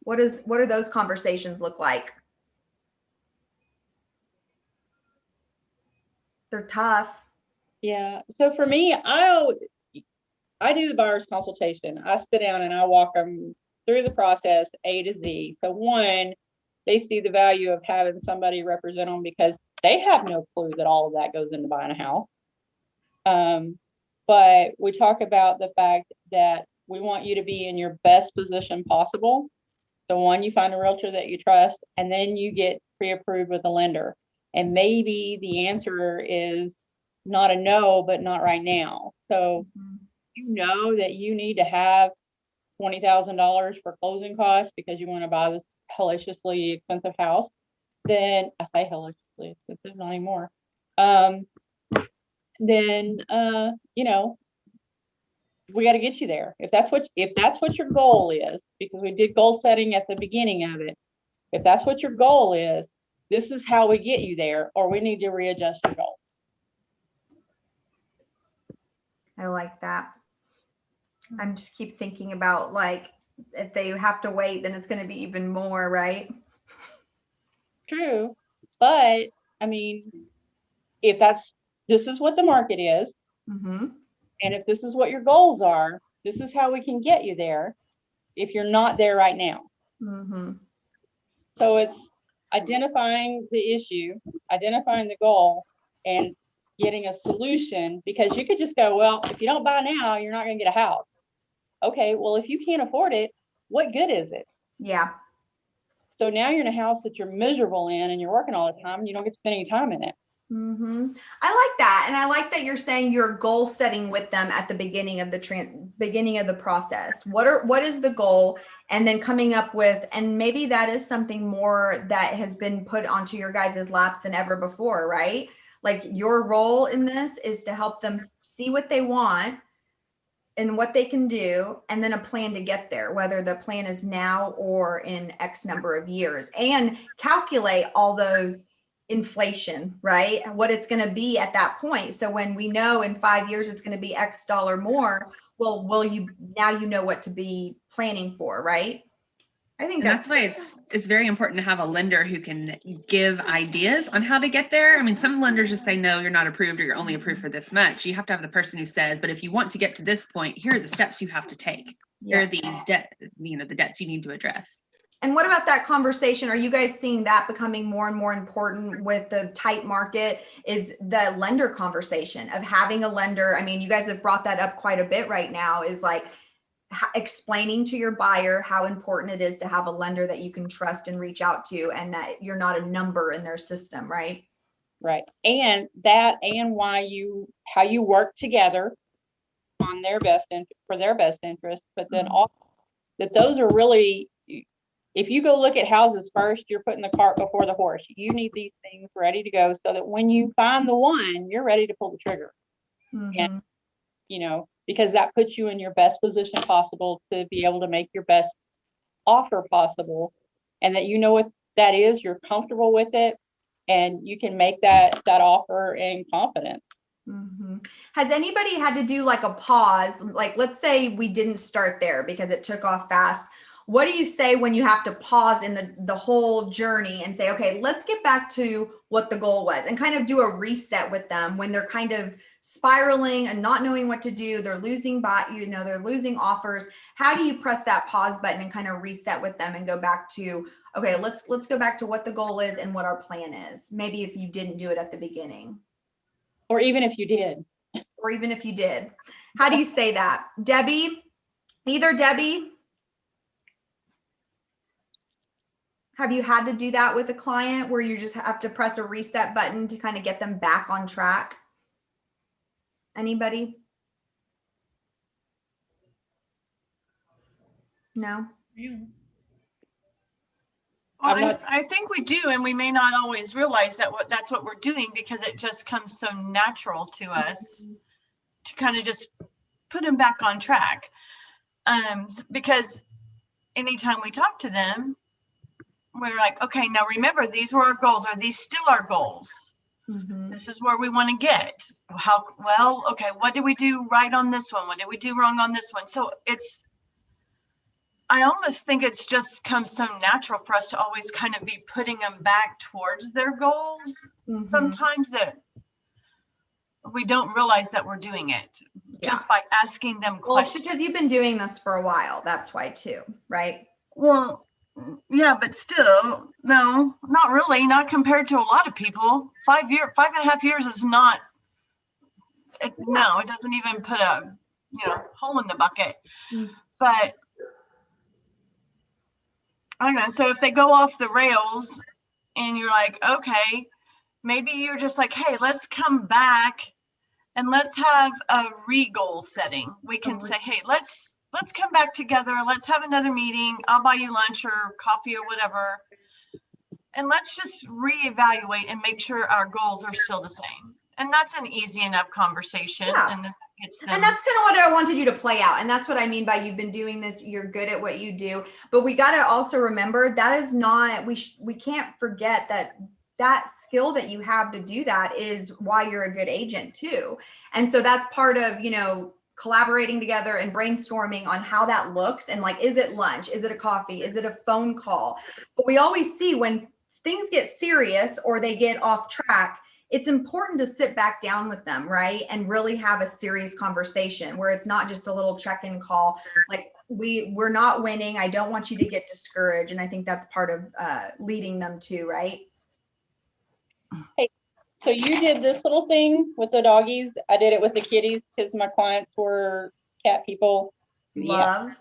What do those conversations look like? They're tough. Yeah. So for me, I do the buyer's consultation. I sit down and I walk them through the process A to Z. So one, they see the value of having somebody represent them because they have no clue that all of that goes into buying a house. But we talk about the fact that we want you to be in your best position possible. So one, you find a realtor that you trust, and then you get pre-approved with a lender. And maybe the answer is not a no, but not right now. So you know that you need to have $20,000 for closing costs because you want to buy this hellaciously expensive house, then I say hellaciously expensive, not anymore. Then you know, we got to get you there. If that's what your goal is, because we did goal setting at the beginning of it. If that's what your goal is, this is how we get you there, or we need to readjust your goal. I like that. I'm just keep thinking about like if they have to wait, then it's going to be even more, right? True, but I mean, if this is what the market is, and if this is what your goals are, this is how we can get you there. If you're not there right now, so it's identifying the issue, identifying the goal, and getting a solution. Because you could just go, well, if you don't buy now, you're not going to get a house. Okay, well, if you can't afford it, what good is it? Yeah. So now you're in a house that you're miserable in and you're working all the time and you don't get to spend any time in it. I like that. And I like that you're saying you're goal setting with them at the beginning of the process. What is the goal? And then coming up with, and maybe that is something more that has been put onto your guys' laps than ever before, right? Like your role in this is to help them see what they want and what they can do, and then a plan to get there, whether the plan is now or in X number of years, and calculate all those inflation, right? What it's going to be at that point. So when we know in 5 years it's going to be X dollar more, well, now you know what to be planning for, right? I think that's why it's very important to have a lender who can give ideas on how to get there. I mean, some lenders just say, no, you're not approved, or you're only approved for this much. You have to have the person who says, but if you want to get to this point, here are the steps you have to take. Here are the the debts you need to address. And what about that conversation? Are you guys seeing that becoming more and more important with the tight market? Is the lender conversation of having a lender? I mean, you guys have brought that up quite a bit right now, is like explaining to your buyer how important it is to have a lender that you can trust and reach out to, and that you're not a number in their system, right? Right. And how you work together on their best for their best interest, but then also that those are really, if you go look at houses first, you're putting the cart before the horse. You need these things ready to go so that when you find the one, you're ready to pull the trigger. And because that puts you in your best position possible to be able to make your best offer possible, and that you know what that is, you're comfortable with it, and you can make that offer in confidence. Has anybody had to do like a pause? Like, let's say we didn't start there because it took off fast. What do you say when you have to pause in the whole journey and say, okay, let's get back to what the goal was, and kind of do a reset with them when they're kind of spiraling and not knowing what to do? They're losing they're losing offers. How do you press that pause button and kind of reset with them and go back to, okay, let's go back to what the goal is and what our plan is? Maybe if you didn't do it at the beginning. Or even if you did. How do you say that? Debbie, have you had to do that with a client where you just have to press a reset button to kind of get them back on track? Anybody? No? Well, I'm not, I think we do, and we may not always realize that that's what we're doing, because it just comes so natural to us to kind of just put them back on track. Because anytime we talk to them, we're like, okay, now remember, these were our goals. Are these still our goals? Mhm. This is where we want to get. How well, okay, what did we do right on this one? What did we do wrong on this one? So I almost think it's just comes so natural for us to always kind of be putting them back towards their goals. Mhm. Sometimes that we don't realize that we're doing it just by asking them Well, it's questions. because you've been doing this for a while. That's why too, right? Well, yeah, but still, no, not really. Not compared to a lot of people. 5.5 years is not. No, it doesn't even put a hole in the bucket. Mm. But I don't know. So if they go off the rails, and you're like, okay, maybe you're just like, hey, let's come back and let's have a re-goal setting. We can say, hey, let's come back together. Let's have another meeting. I'll buy you lunch or coffee or whatever. And let's just reevaluate and make sure our goals are still the same. And that's an easy enough conversation. Yeah. And then it's them. And that's kind of what I wanted you to play out. And that's what I mean by you've been doing this, you're good at what you do. But we got to also remember that is not, we can't forget that skill that you have to do that is why you're a good agent too. And so that's part of, collaborating together and brainstorming on how that looks. And like, is it lunch? Is it a coffee? Is it a phone call? But we always see when things get serious or they get off track, it's important to sit back down with them, right? And really have a serious conversation where it's not just a little check-in call. Like we're not winning. I don't want you to get discouraged. And I think that's part of leading them too, right? so you did this little thing with the doggies. I did it with the kitties because my clients were cat people. Love.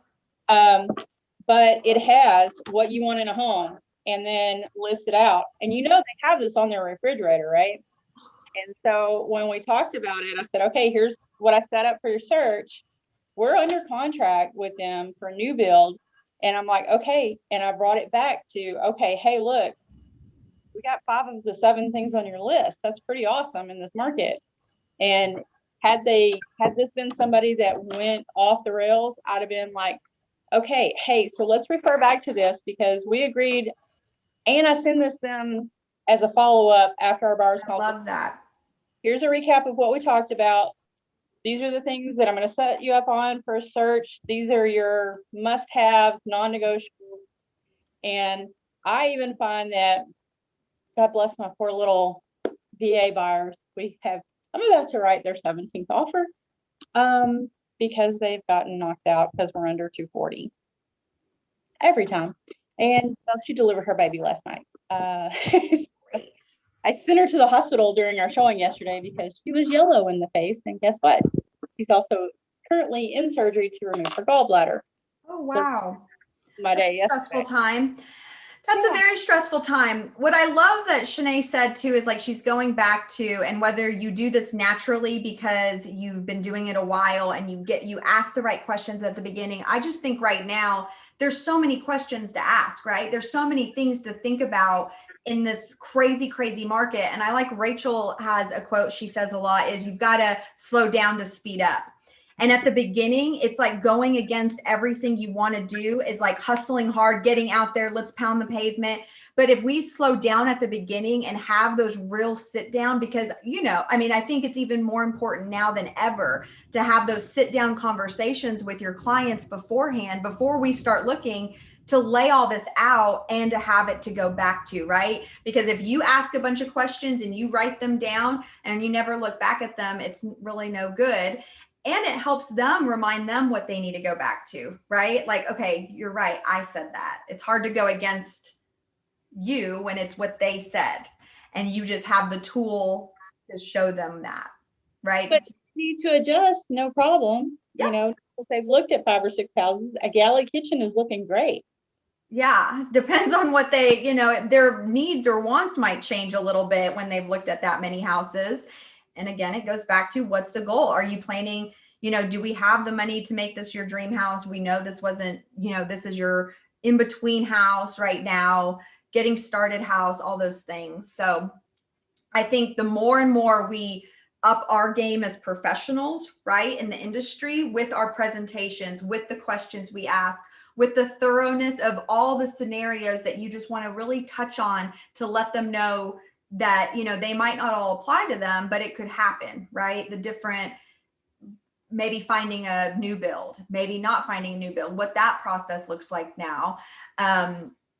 But it has what you want in a home and then list it out. And they have this on their refrigerator, right? And so when we talked about it, I said, okay, here's what I set up for your search. We're under contract with them for a new build. And I'm like, okay. And I brought it back to, okay, hey, look, we got 5 of the 7 things on your list. That's pretty awesome in this market. And had this been somebody that went off the rails, I'd have been like, okay, hey, so let's refer back to this because we agreed. And I send this them as a follow-up after our buyer's I love that. Here's a recap of what we talked about. These are the things that I'm going to set you up on for a search. These are your must-haves, non-negotiables. And I even find that, God bless my poor little VA buyers, I'm about to write their 17th offer because they've gotten knocked out because we're under 240 every time. And she delivered her baby last night. Great. I sent her to the hospital during our showing yesterday because she was yellow in the face. And guess what? She's also currently in surgery to remove her gallbladder. Oh, wow. My That's day a stressful yesterday. time. That's a very stressful time. What I love that Shanae said too is like she's going back to, and whether you do this naturally because you've been doing it a while and you ask the right questions at the beginning. I just think right now there's so many questions to ask, right? There's so many things to think about in this crazy, crazy market. And I like Rachel has a quote she says a lot is you've got to slow down to speed up. And at the beginning, it's like going against everything you want to do is like hustling hard, getting out there, let's pound the pavement. But if we slow down at the beginning and have those real sit down, because, I think it's even more important now than ever to have those sit down conversations with your clients beforehand, before we start looking to lay all this out and to have it to go back to, right? Because if you ask a bunch of questions and you write them down and you never look back at them, it's really no good. And it helps them remind them what they need to go back to, right? Like, okay, you're right. I said that. It's hard to go against you when it's what they said. And you just have the tool to show them that, right? But you need to adjust, no problem. Yeah. If they've looked at 5 or 6 houses, a galley kitchen is looking great. Yeah. Depends on what they, their needs or wants might change a little bit when they've looked at that many houses. And again, it goes back to what's the goal? Are you planning, do we have the money to make this your dream house? We know this wasn't, this is your in-between house right now. getting started house, all those things. So I think the more and more we up our game as professionals, right, in the industry, with our presentations, with the questions we ask, with the thoroughness of all the scenarios that you just want to really touch on to let them know that, you know, they might not all apply to them, but it could happen, right? The different, maybe finding a new build, maybe not finding a new build, what that process looks like now.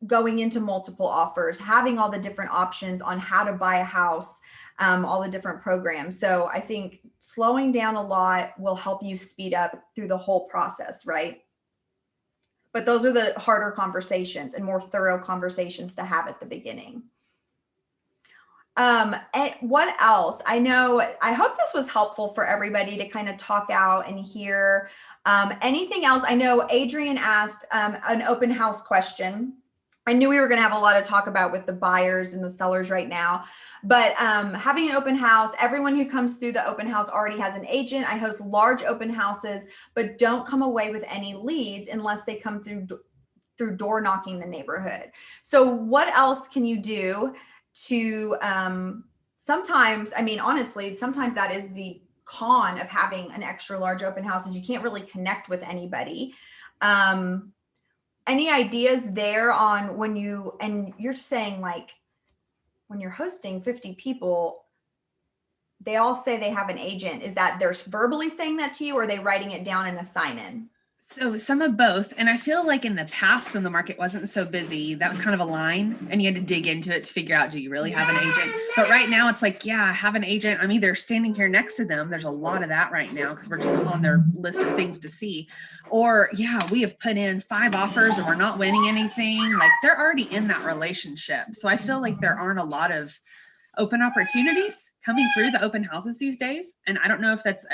Going into multiple offers, having all the different options on how to buy a house, all the different programs. So I think slowing down a lot will help you speed up through the whole process, right? But those are the harder conversations and more thorough conversations to have at the beginning. And what else? I hope this was helpful for everybody to kind of talk out and hear. Anything else? I know Adrian asked an open house question. I knew we were going to have a lot of talk about with the buyers and the sellers right now, but having an open house, everyone who comes through the open house already has an agent. I host large open houses, but don't come away with any leads unless they come through door knocking the neighborhood. So what else can you do to sometimes, I mean, honestly, sometimes that is the con of having an extra large open house is you can't really connect with anybody. Any ideas there on when you're saying like when you're hosting 50 people, they all say they have an agent. Is that they're verbally saying that to you, or are they writing it down in a sign-in? So some of both. And I feel like in the past, when the market wasn't so busy, that was kind of a line and you had to dig into it to figure out, do you really have an agent? But right now it's like, yeah, I have an agent. I'm either standing here next to them. There's a lot of that right now because we're just on their list of things to see. Or yeah, we have put in 5 offers and we're not winning anything. Like they're already in that relationship. So I feel like there aren't a lot of open opportunities coming through the open houses these days. And I don't know if that's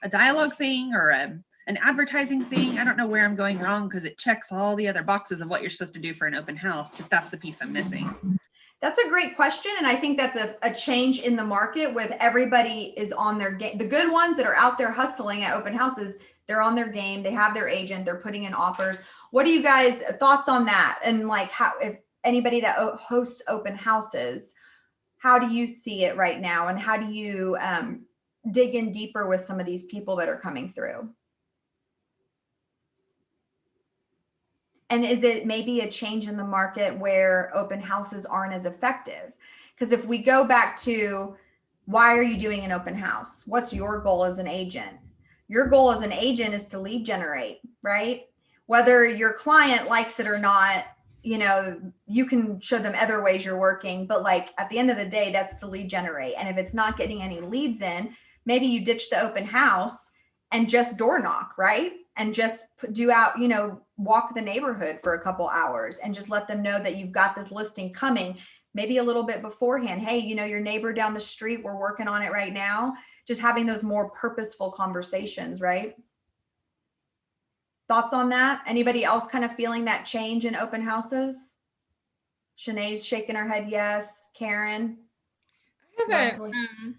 a dialogue thing or an advertising thing. I don't know where I'm going wrong because it checks all the other boxes of what you're supposed to do for an open house, if that's the piece I'm missing. That's a great question. And I think that's a change in the market with everybody is on their game. The good ones that are out there hustling at open houses, they're on their game. They have their agent, they're putting in offers. What do you guys thoughts on that? And like how, if anybody that hosts open houses, how do you see it right now? And how do you dig in deeper with some of these people that are coming through? And is it maybe a change in the market where open houses aren't as effective? Because if we go back to why are you doing an open house? What's your goal as an agent? Your goal as an agent is to lead generate, right? Whether your client likes it or not, you know, you can show them other ways you're working, but like at the end of the day, that's to lead generate. And if it's not getting any leads in, maybe you ditch the open house and just door knock, right? And just do out, you know, walk the neighborhood for a couple hours and just let them know that you've got this listing coming, maybe a little bit beforehand. Hey, you know, your neighbor down the street, we're working on it right now. Just having those more purposeful conversations, right? Thoughts on that? Anybody else kind of feeling that change in open houses? Shanae's shaking her head yes. Karen? I haven't,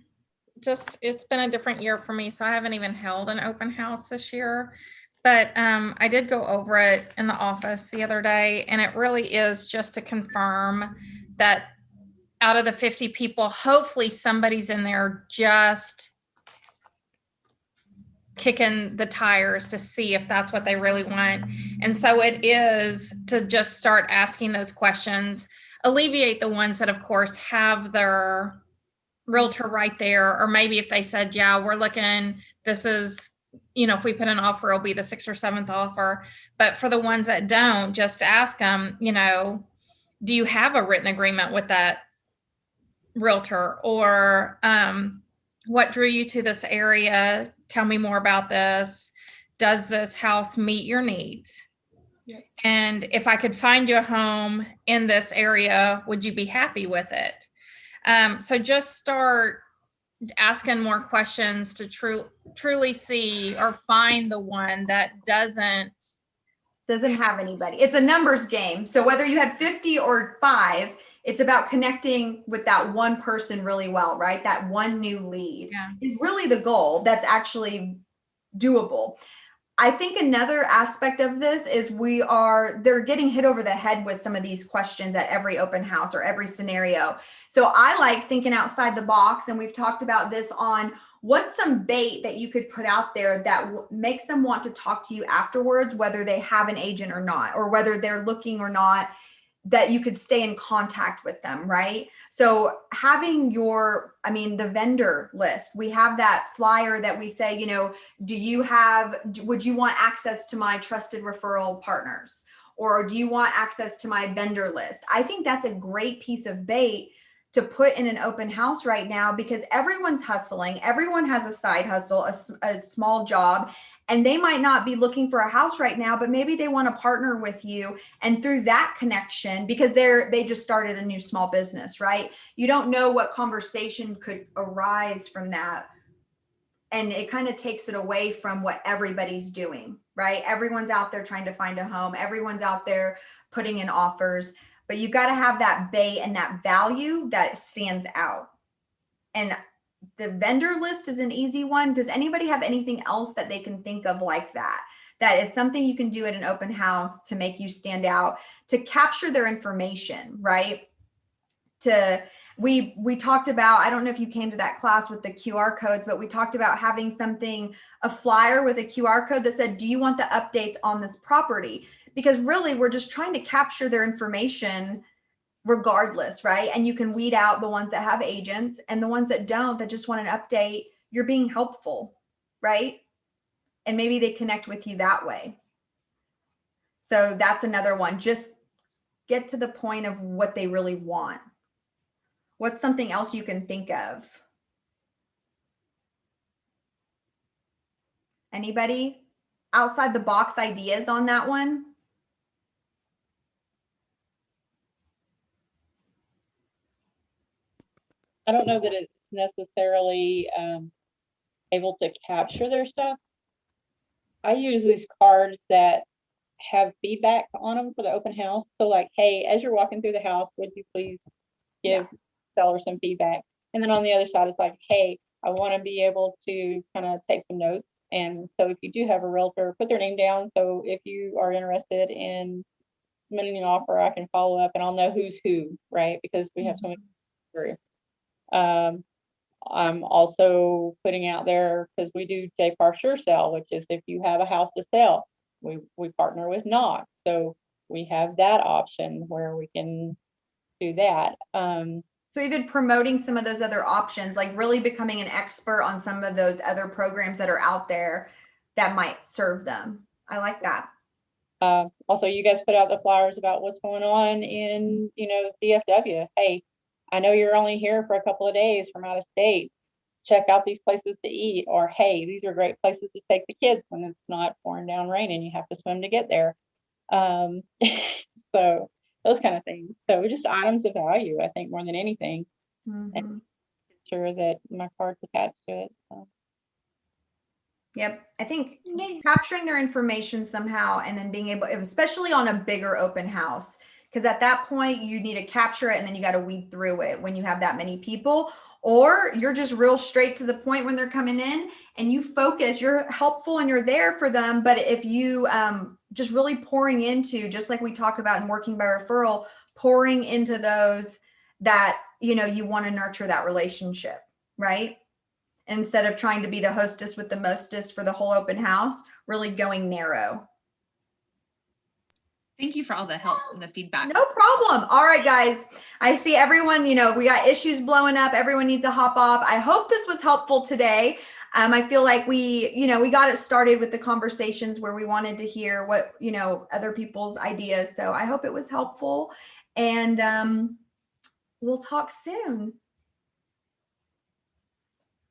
it's been a different year for me, so I haven't even held an open house this year. But I did go over it in the office the other day, and it really is just to confirm that out of the 50 people, hopefully somebody's in there just kicking the tires to see if that's what they really want. And so it is to just start asking those questions, alleviate the ones that of course have their realtor right there, or maybe if they said, yeah, we're looking, this is, you know, if we put an offer, it'll be the 6th or 7th offer. But for the ones that don't, just ask them, you know, do you have a written agreement with that realtor? Or what drew you to this area? Tell me more about this. Does this house meet your needs? Yep. And if I could find you a home in this area, would you be happy with it? So just start asking more questions to truly see or find the one that doesn't have anybody. It's a numbers game. So whether you had 50 or 5, it's about connecting with that one person really well, right? That one new lead is really the goal that's actually doable. I think another aspect of this is they're getting hit over the head with some of these questions at every open house or every scenario. So I like thinking outside the box, and we've talked about this on what's some bait that you could put out there that makes them want to talk to you afterwards, whether they have an agent or not, or whether they're looking or not, that you could stay in contact with them, right? So having the vendor list, we have that flyer that we say, would you want access to my trusted referral partners? Or do you want access to my vendor list? I think that's a great piece of bait to put in an open house right now, because everyone's hustling. Everyone has a side hustle, a small job, and they might not be looking for a house right now, but maybe they want to partner with you. And through that connection, because they just started a new small business, right? You don't know what conversation could arise from that. And it kind of takes it away from what everybody's doing, right? Everyone's out there trying to find a home. Everyone's out there putting in offers, but you've got to have that bait and that value that stands out. And the vendor list is an easy one. Does anybody have anything else that they can think of like that? That is something you can do at an open house to make you stand out, to capture their information, right? We talked about, I don't know if you came to that class with the QR codes, but we talked about having a flyer with a QR code that said, do you want the updates on this property? Because really we're just trying to capture their information regardless, right? And you can weed out the ones that have agents, and the ones that don't, that just want an update. You're being helpful, right? And maybe they connect with you that way. So that's another one. Just get to the point of what they really want. What's something else you can think of? Anybody? Outside the box ideas on that one? I don't know that it's necessarily able to capture their stuff. I use these cards that have feedback on them for the open house. So like, hey, as you're walking through the house, would you please give seller some feedback? And then on the other side, it's like, hey, I want to be able to kind of take some notes. And so if you do have a realtor, put their name down. So if you are interested in submitting an offer, I can follow up and I'll know who's who, right? Because we have so many through. I'm also putting out there, because we do J.P.A.R. Sure Sell, which is if you have a house to sell, we partner with Knox. So we have that option where we can do that. So even promoting some of those other options, like really becoming an expert on some of those other programs that are out there that might serve them. I like that. Also, you guys put out the flyers about what's going on in, DFW. Hey, I know you're only here for a couple of days from out of state. Check out these places to eat, or hey, these are great places to take the kids when it's not pouring down rain and you have to swim to get there. So those kind of things. So just items of value, I think, more than anything. And sure that my card's attached to it. So. Yep. I think capturing their information somehow, and then being able, especially on a bigger open house, because at that point you need to capture it and then you got to weed through it when you have that many people, or you're just real straight to the point when they're coming in and you focus, you're helpful and you're there for them. But if you just really pouring into, just like we talk about in working by referral, pouring into those that, you want to nurture that relationship, right? Instead of trying to be the hostess with the mostest for the whole open house, really going narrow. Thank you for all the help and the feedback. No problem. All right, guys. I see everyone, we got issues blowing up. Everyone needs to hop off. I hope this was helpful today. I feel like we got it started with the conversations where we wanted to hear what, other people's ideas. So I hope it was helpful, and we'll talk soon.